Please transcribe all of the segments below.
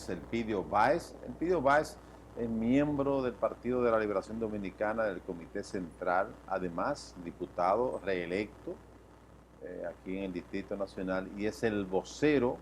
es Elpidio Báez. Elpidio Báez es miembro del Partido de la Liberación Dominicana del Comité Central, además diputado reelecto aquí en el Distrito Nacional, y es el vocero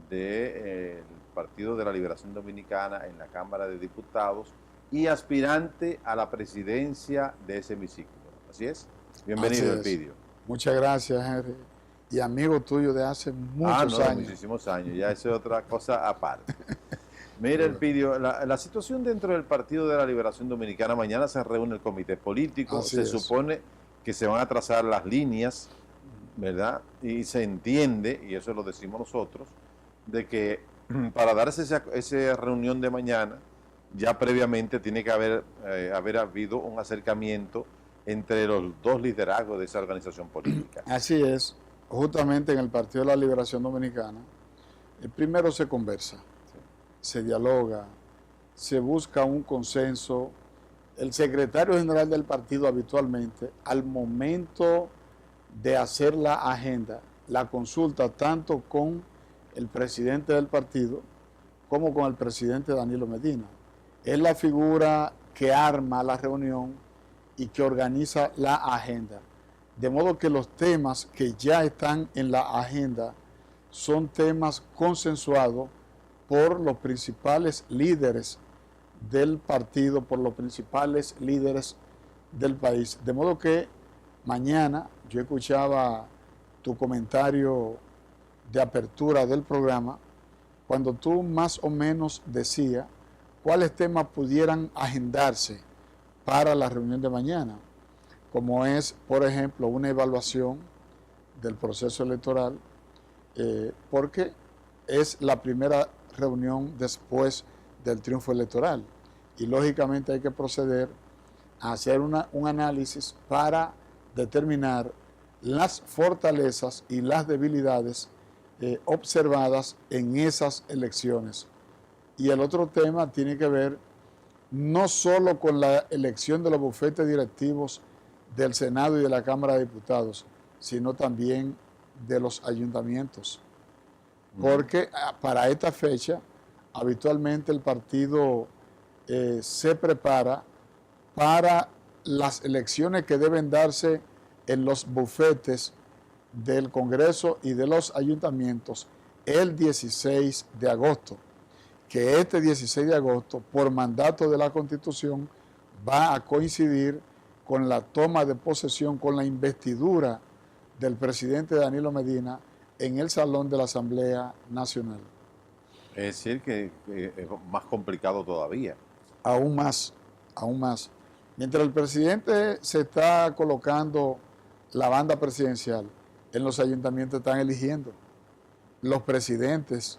del Partido de la Liberación Dominicana en la Cámara de Diputados y aspirante a la presidencia de ese hemiciclo. Así es. Bienvenido, Elpidio. Muchas gracias, Henry. Y amigo tuyo de hace muchos años. Muchísimos años, ya es otra cosa aparte. Mira, Elpidio, la situación dentro del Partido de la Liberación Dominicana, mañana se reúne el comité político, se supone que se van a trazar las líneas, ¿verdad? Y se entiende, y eso lo decimos nosotros, de que para darse esa reunión de mañana, ya previamente tiene que haber habido un acercamiento entre los dos liderazgos de esa organización política. Así es, justamente en el Partido de la Liberación Dominicana, primero se conversa, se dialoga, se busca un consenso. El secretario general del partido habitualmente, al momento de hacer la agenda, la consulta tanto con el presidente del partido como con el presidente Danilo Medina. Es la figura que arma la reunión y que organiza la agenda. De modo que los temas que ya están en la agenda son temas consensuados por los principales líderes del partido, por los principales líderes del país. De modo que mañana, yo escuchaba tu comentario de apertura del programa, cuando tú más o menos decías cuáles temas pudieran agendarse para la reunión de mañana, como es, por ejemplo, una evaluación del proceso electoral, porque es la primera reunión después del triunfo electoral y lógicamente hay que proceder a hacer un análisis para determinar las fortalezas y las debilidades observadas en esas elecciones. Y el otro tema tiene que ver no solo con la elección de los bufetes directivos del Senado y de la Cámara de Diputados, sino también de los ayuntamientos. Porque para esta fecha, habitualmente el partido se prepara para las elecciones que deben darse en los bufetes del Congreso y de los ayuntamientos el 16 de agosto, que este 16 de agosto, por mandato de la Constitución, va a coincidir con la toma de posesión, con la investidura del presidente Danilo Medina en el Salón de la Asamblea Nacional. Es decir, que es más complicado todavía. Aún más, aún más. Mientras el presidente se está colocando la banda presidencial, en los ayuntamientos están eligiendo los presidentes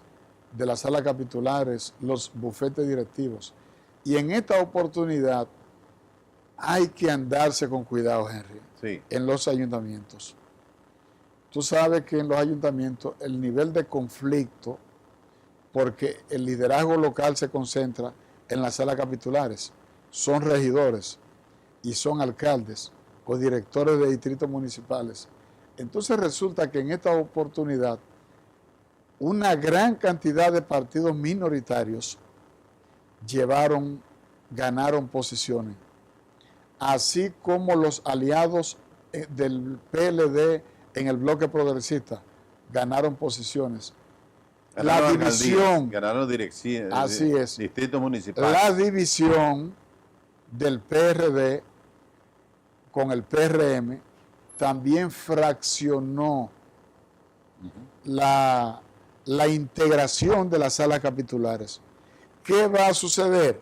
de las salas capitulares, los bufetes directivos. Y en esta oportunidad hay que andarse con cuidado, Henry, sí, en los ayuntamientos. Tú sabes que en los ayuntamientos el nivel de conflicto, porque el liderazgo local se concentra en las salas capitulares, son regidores y son alcaldes o directores de distritos municipales. Entonces resulta que en esta oportunidad una gran cantidad de partidos minoritarios ganaron posiciones, así como los aliados del PLD en el bloque progresista ganaron posiciones. Ganaron la división, ganaron dirección, así es, distritos municipales. La división del PRD con el PRM también fraccionó la integración de las salas capitulares. ¿Qué va a suceder?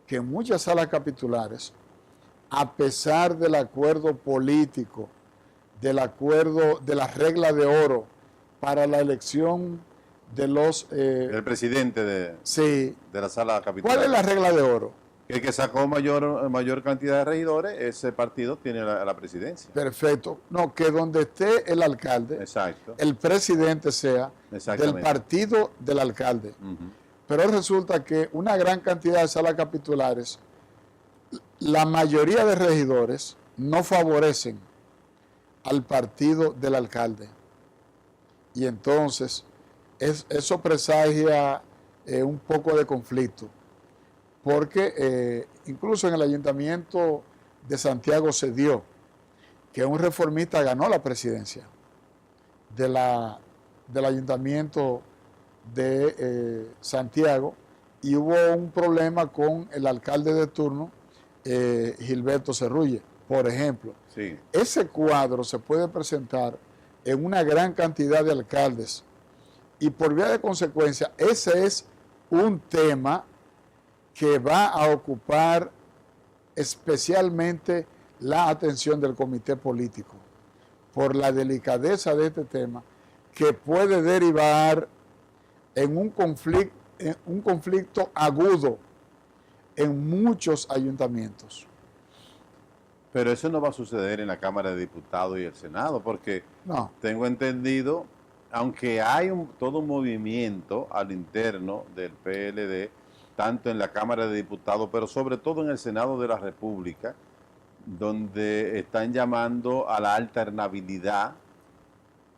Que muchas salas capitulares, a pesar del acuerdo político, del acuerdo de la regla de oro para la elección de los... el presidente de la sala capitular. ¿Cuál es la regla de oro? El que sacó mayor cantidad de regidores, ese partido tiene la presidencia. Perfecto. No, que donde esté el alcalde, exacto, el presidente sea del partido del alcalde. Pero resulta que una gran cantidad de salas capitulares, la mayoría de regidores no favorecen al partido del alcalde. Y entonces eso presagia un poco de conflicto, porque incluso en el ayuntamiento de Santiago se dio que un reformista ganó la presidencia del ayuntamiento de Santiago, y hubo un problema con el alcalde de turno, Gilberto Cerrulle, por ejemplo. Sí. Ese cuadro se puede presentar en una gran cantidad de alcaldes, y por vía de consecuencia ese es un tema que va a ocupar especialmente la atención del comité político, por la delicadeza de este tema, que puede derivar en un conflicto agudo en muchos ayuntamientos. Pero eso no va a suceder en la Cámara de Diputados y el Senado, porque no. Tengo entendido, aunque hay todo un movimiento al interno del PLD, tanto en la Cámara de Diputados, pero sobre todo en el Senado de la República, donde están llamando a la alternabilidad,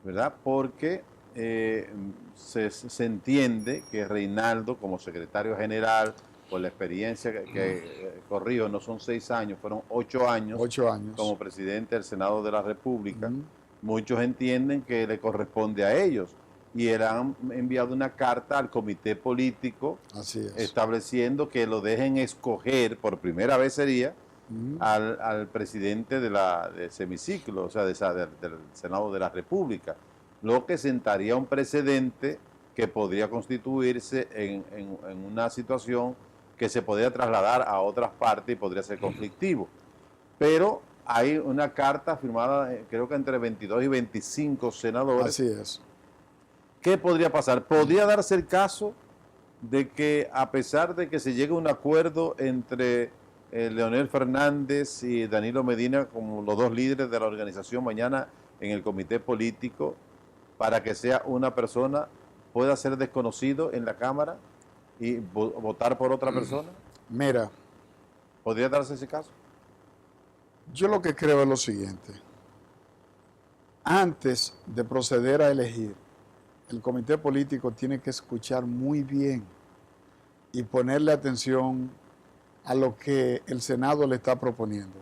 ¿verdad? Porque se entiende que Reinaldo, como secretario general, por la experiencia que corrió, no son 6 años, fueron 8 años, 8 años como presidente del Senado de la República, muchos entienden que le corresponde a ellos, y él han enviado una carta al comité político estableciendo que lo dejen escoger, por primera vez sería, al presidente del semiciclo, o sea, del Senado de la República, lo que sentaría un precedente que podría constituirse en una situación que se podría trasladar a otras partes y podría ser conflictivo. Pero hay una carta firmada, creo que entre 22 y 25 senadores. Así es. ¿Qué podría pasar? ¿Podría darse el caso de que, a pesar de que se llegue a un acuerdo entre Leonel Fernández y Danilo Medina como los dos líderes de la organización mañana en el comité político, para que sea una persona, pueda ser desconocido en la Cámara y votar por otra persona? Mira, ¿podría darse ese caso? Yo lo que creo es lo siguiente. Antes de proceder a elegir, el comité político tiene que escuchar muy bien y ponerle atención a lo que el Senado le está proponiendo.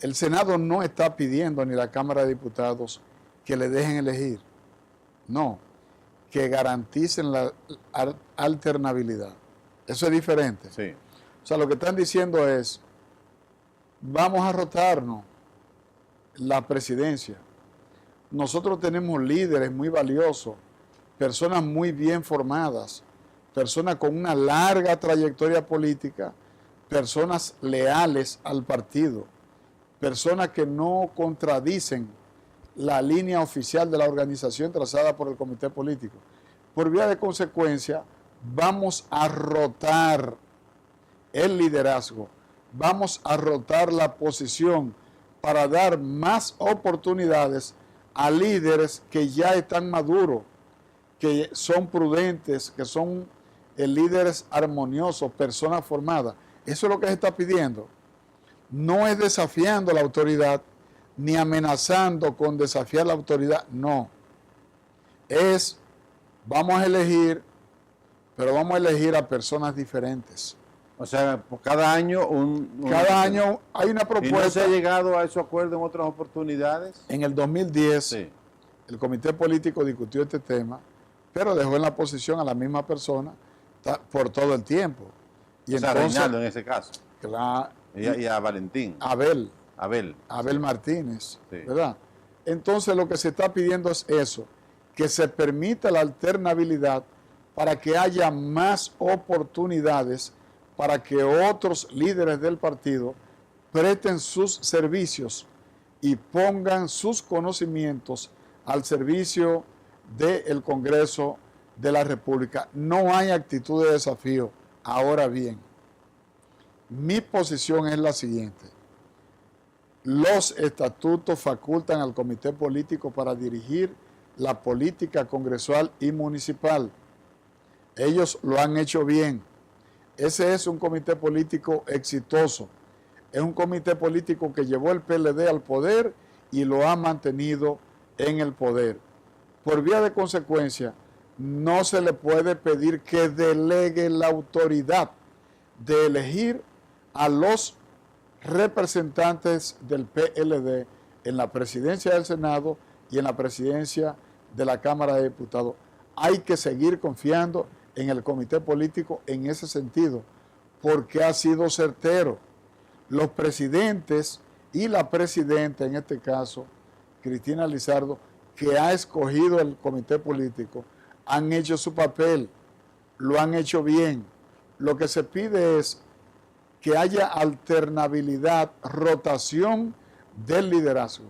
El Senado no está pidiendo, ni la Cámara de Diputados, que le dejen elegir. No, que garanticen la alternabilidad. Eso es diferente. Sí. O sea, lo que están diciendo es, vamos a rotarnos la presidencia. Nosotros tenemos líderes muy valiosos, personas muy bien formadas, personas con una larga trayectoria política, personas leales al partido, personas que no contradicen la línea oficial de la organización trazada por el comité político. Por vía de consecuencia, vamos a rotar el liderazgo, vamos a rotar la posición para dar más oportunidades a líderes que ya están maduros, que son prudentes, que son líderes armoniosos, personas formadas. Eso es lo que se está pidiendo. No es desafiando la autoridad, ni amenazando con desafiar la autoridad, no. Es, vamos a elegir, pero vamos a elegir a personas diferentes. O sea, cada año cada año hay una propuesta. ¿Y no se ha llegado a ese acuerdo en otras oportunidades? En el 2010, sí, el comité político discutió este tema, pero dejó en la posición a la misma persona por todo el tiempo. Y o sea, entonces, Reinaldo en ese caso. Claro, y a Valentín. Abel sí, Martínez, sí, ¿verdad? Entonces lo que se está pidiendo es eso, que se permita la alternabilidad para que haya más oportunidades para que otros líderes del partido presten sus servicios y pongan sus conocimientos al servicio del Congreso de la República. No hay actitud de desafío. Ahora bien, mi posición es la siguiente. Los estatutos facultan al comité político para dirigir la política congresual y municipal. Ellos lo han hecho bien. Ese es un comité político exitoso. Es un comité político que llevó el PLD al poder y lo ha mantenido en el poder. Por vía de consecuencia, no se le puede pedir que delegue la autoridad de elegir a los representantes del PLD en la presidencia del Senado y en la presidencia de la Cámara de Diputados. Hay que seguir confiando en el comité político en ese sentido, porque ha sido certero. Los presidentes y la presidenta, en este caso, Cristina Lizardo, que ha escogido el comité político, han hecho su papel, lo han hecho bien. Lo que se pide es que haya alternabilidad, rotación del liderazgo.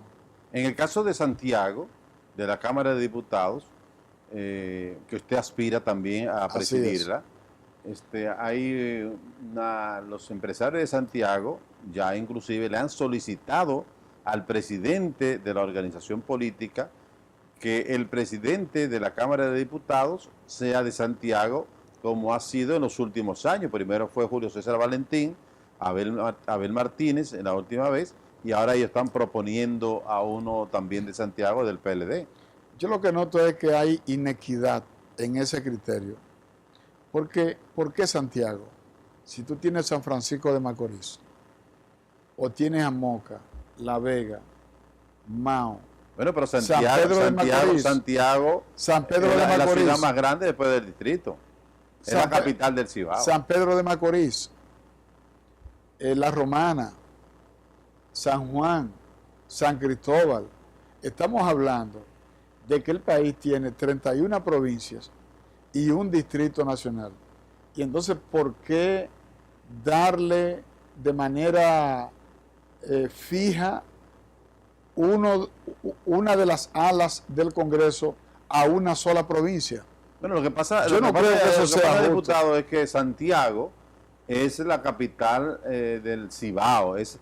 En el caso de Santiago, de la Cámara de Diputados, que usted aspira también a presidirla, los empresarios de Santiago ya inclusive le han solicitado al presidente de la organización política que el presidente de la Cámara de Diputados sea de Santiago, como ha sido en los últimos años. Primero fue Julio César Valentín, Abel Martínez en la última vez, y ahora ellos están proponiendo a uno también de Santiago, del PLD. Yo lo que noto es que hay inequidad en ese criterio. ¿Por qué Santiago? Si tú tienes San Francisco de Macorís, o tienes a Moca, La Vega, Mao. Bueno, pero Santiago San Pedro de Macorís, es la ciudad más grande después del distrito. Es la capital del Cibao. San Pedro de Macorís, La Romana, San Juan, San Cristóbal. Estamos hablando de que el país tiene 31 provincias y un distrito nacional. Y entonces, ¿por qué darle de manera fija una de las alas del Congreso a una sola provincia? Bueno, lo que pasa, yo no creo que eso sea diputado, es que Santiago es la capital del Cibao, es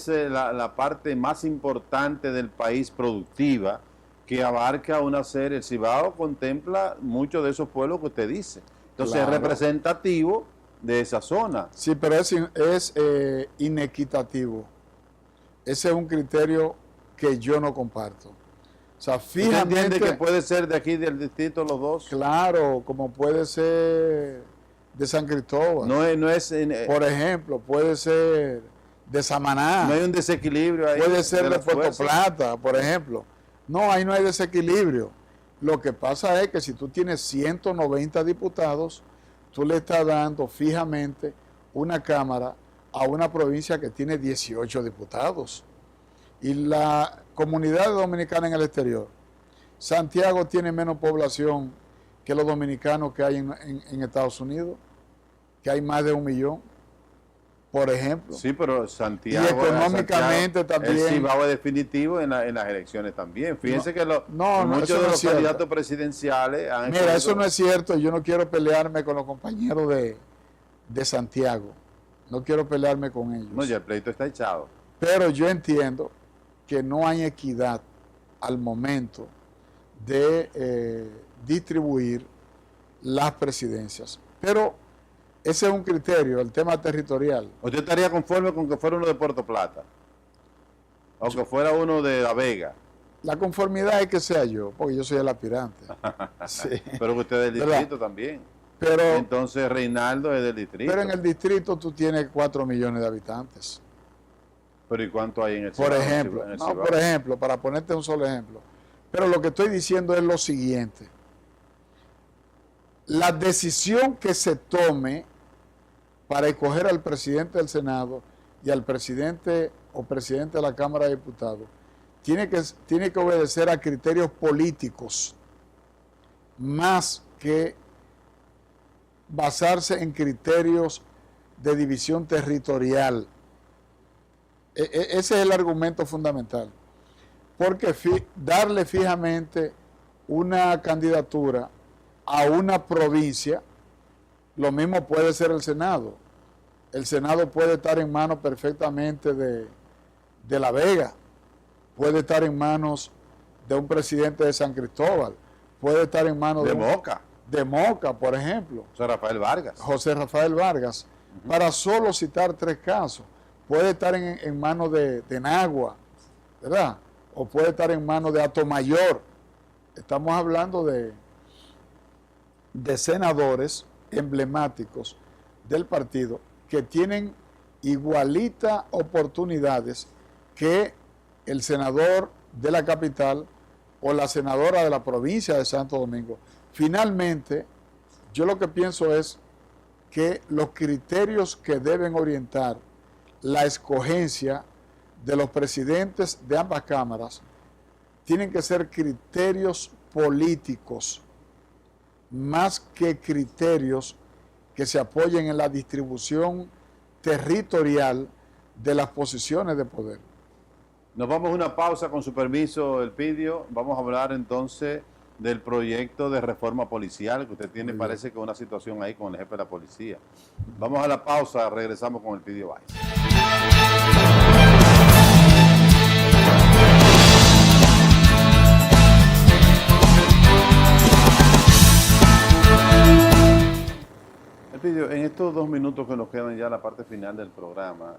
la parte más importante del país productiva, que abarca una serie. El Cibao contempla muchos de esos pueblos que usted dice. Entonces claro, es representativo de esa zona. Sí, pero es inequitativo. Ese es un criterio que yo no comparto. O sea, fíjate. ¿Usted entiende que puede ser de aquí del distrito los dos? Claro, como puede ser de San Cristóbal. Por ejemplo, puede ser de Samaná. No hay un desequilibrio ahí. Puede ser de Puerto Plata, por ejemplo. No, ahí no hay desequilibrio. Lo que pasa es que si tú tienes 190 diputados, tú le estás dando fijamente una Cámara a una provincia que tiene 18 diputados. Y la comunidad dominicana en el exterior, Santiago tiene menos población que los dominicanos que hay en Estados Unidos, que hay más de 1 millón. Por ejemplo. Sí, pero Santiago. Y económicamente Santiago, también. El Cibao es definitivo en las elecciones también. Fíjense que muchos de los candidatos presidenciales han. Mira, eso no es cierto. Yo no quiero pelearme con los compañeros de Santiago. No quiero pelearme con ellos. No, ya el pleito está echado. Pero yo entiendo que no hay equidad al momento de distribuir las presidencias. Pero ese es un criterio, el tema territorial. ¿Usted estaría conforme con que fuera uno de Puerto Plata? ¿O que fuera uno de La Vega? La conformidad es que sea yo, porque yo soy el aspirante. Sí. Pero usted es del distrito también. Pero, entonces Reinaldo es del distrito. Pero en el distrito tú tienes 4 millones de habitantes. ¿Pero y cuánto hay en el Cibao? Por ejemplo, para ponerte un solo ejemplo. Pero lo que estoy diciendo es lo siguiente. La decisión que se tome para escoger al presidente del Senado y al presidente o presidente de la Cámara de Diputados tiene que obedecer a criterios políticos más que basarse en criterios de división territorial. Ese es el argumento fundamental. Porque darle fijamente una candidatura a una provincia, lo mismo puede ser el Senado. El Senado puede estar en manos perfectamente de La Vega, puede estar en manos de un presidente de San Cristóbal, puede estar en manos de Moca. De Moca, por ejemplo. José Rafael Vargas. Para solo citar 3 casos. Puede estar en manos de Nagua, ¿verdad? O puede estar en manos de Atomayor. Estamos hablando de de senadores emblemáticos del partido que tienen igualitas oportunidades que el senador de la capital o la senadora de la provincia de Santo Domingo. Finalmente, yo lo que pienso es que los criterios que deben orientar la escogencia de los presidentes de ambas cámaras tienen que ser criterios políticos, más que criterios que se apoyen en la distribución territorial de las posiciones de poder. Nos vamos a una pausa con su permiso, Elpidio. Vamos a hablar entonces del proyecto de reforma policial que usted tiene, parece que una situación ahí con el jefe de la policía. Vamos a la pausa, regresamos con Elpidio Báez. Elpidio, en estos 2 minutos que nos quedan ya la parte final del programa,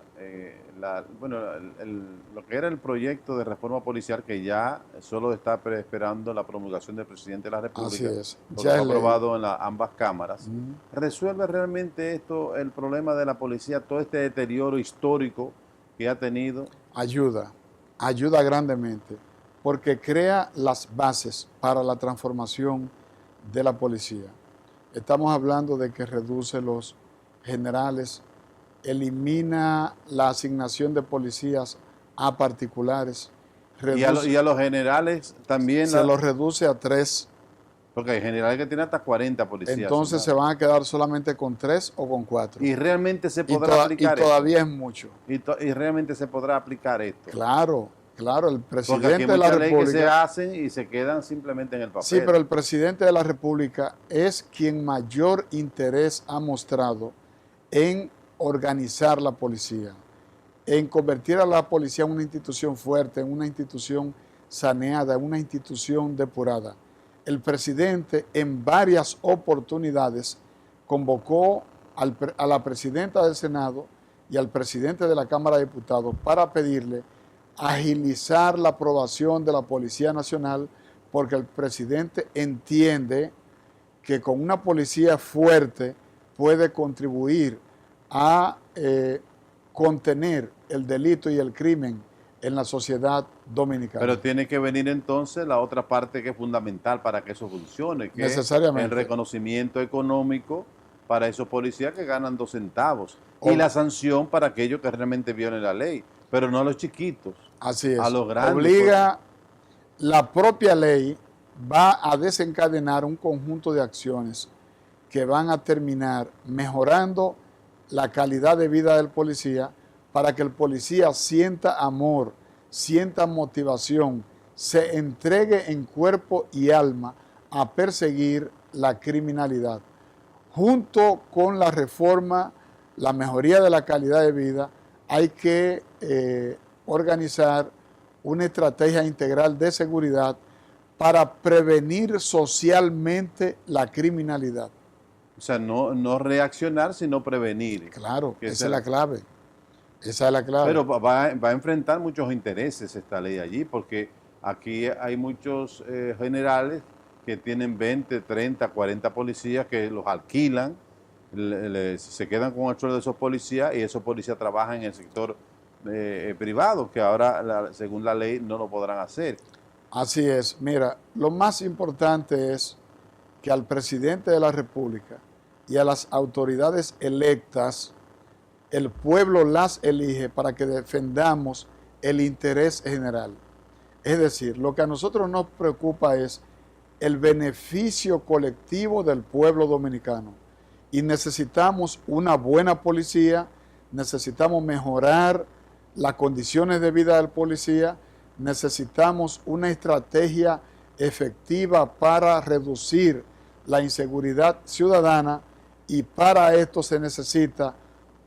lo que era el proyecto de reforma policial que ya solo está esperando la promulgación del presidente de la República, porque fue aprobado en ambas cámaras, ¿resuelve realmente esto el problema de la policía, todo este deterioro histórico que ha tenido? Ayuda grandemente, porque crea las bases para la transformación de la policía. Estamos hablando de que reduce los generales, elimina la asignación de policías a particulares. Y a los generales también. Se los reduce a 3. Porque hay generales que tienen hasta 40 policías. Entonces se van a quedar solamente con 3 o con 4. Y realmente se podrá aplicar esto. Y todavía es mucho. Y realmente se podrá aplicar esto. Claro, el presidente porque aquí de la República. Porque que se hacen y se quedan simplemente en el papel. Sí, pero el presidente de la República es quien mayor interés ha mostrado en organizar la policía, en convertir a la policía en una institución fuerte, en una institución saneada, en una institución depurada. El presidente en varias oportunidades convocó a la presidenta del Senado y al presidente de la Cámara de Diputados para pedirle agilizar la aprobación de la Policía Nacional, porque el presidente entiende que con una policía fuerte puede contribuir a contener el delito y el crimen en la sociedad dominicana. Pero tiene que venir entonces la otra parte que es fundamental para que eso funcione, que necesariamente es el reconocimiento económico para esos policías que ganan 2 centavos y la sanción para aquellos que realmente violen la ley, pero no a los chiquitos. Así es. A los grandes. Obliga, la propia ley va a desencadenar un conjunto de acciones que van a terminar mejorando la calidad de vida del policía, para que el policía sienta amor, sienta motivación, se entregue en cuerpo y alma a perseguir la criminalidad. Junto con la reforma, la mejoría de la calidad de vida, hay que organizar una estrategia integral de seguridad para prevenir socialmente la criminalidad. O sea, no reaccionar, sino prevenir. Claro, esa es la clave. Esa es la clave. Pero va a enfrentar muchos intereses esta ley allí, porque aquí hay muchos generales que tienen 20, 30, 40 policías que los alquilan, se quedan con el sueldo de esos policías y esos policías trabajan en el sector privado, que ahora, según la ley, no lo podrán hacer. Así es. Mira, lo más importante es que al presidente de la República y a las autoridades electas, el pueblo las elige para que defendamos el interés general. Es decir, lo que a nosotros nos preocupa es el beneficio colectivo del pueblo dominicano. Y necesitamos una buena policía, necesitamos mejorar las condiciones de vida del policía, necesitamos una estrategia efectiva para reducir la inseguridad ciudadana, y para esto se necesita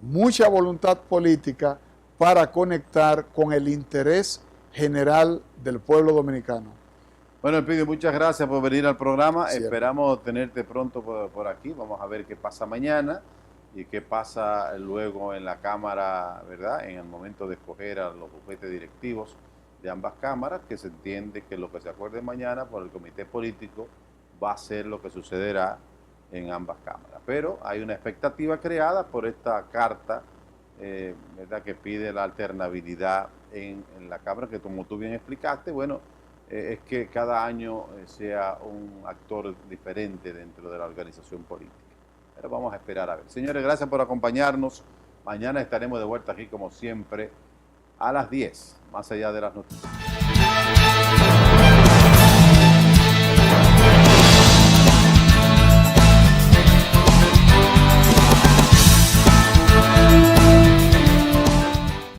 mucha voluntad política para conectar con el interés general del pueblo dominicano. Bueno, Elpidio, muchas gracias por venir al programa. Sí, esperamos tenerte pronto por aquí. Vamos a ver qué pasa mañana y qué pasa luego en la Cámara, ¿verdad? En el momento de escoger a los bufetes directivos de ambas cámaras, que se entiende que lo que se acuerde mañana por el comité político va a ser lo que sucederá en ambas cámaras. Pero hay una expectativa creada por esta carta, ¿verdad?, que pide la alternabilidad en la Cámara, que como tú bien explicaste, bueno, es que cada año sea un actor diferente dentro de la organización política. Pero vamos a esperar a ver. Señores, gracias por acompañarnos. Mañana estaremos de vuelta aquí como siempre a las 10, más allá de las noticias.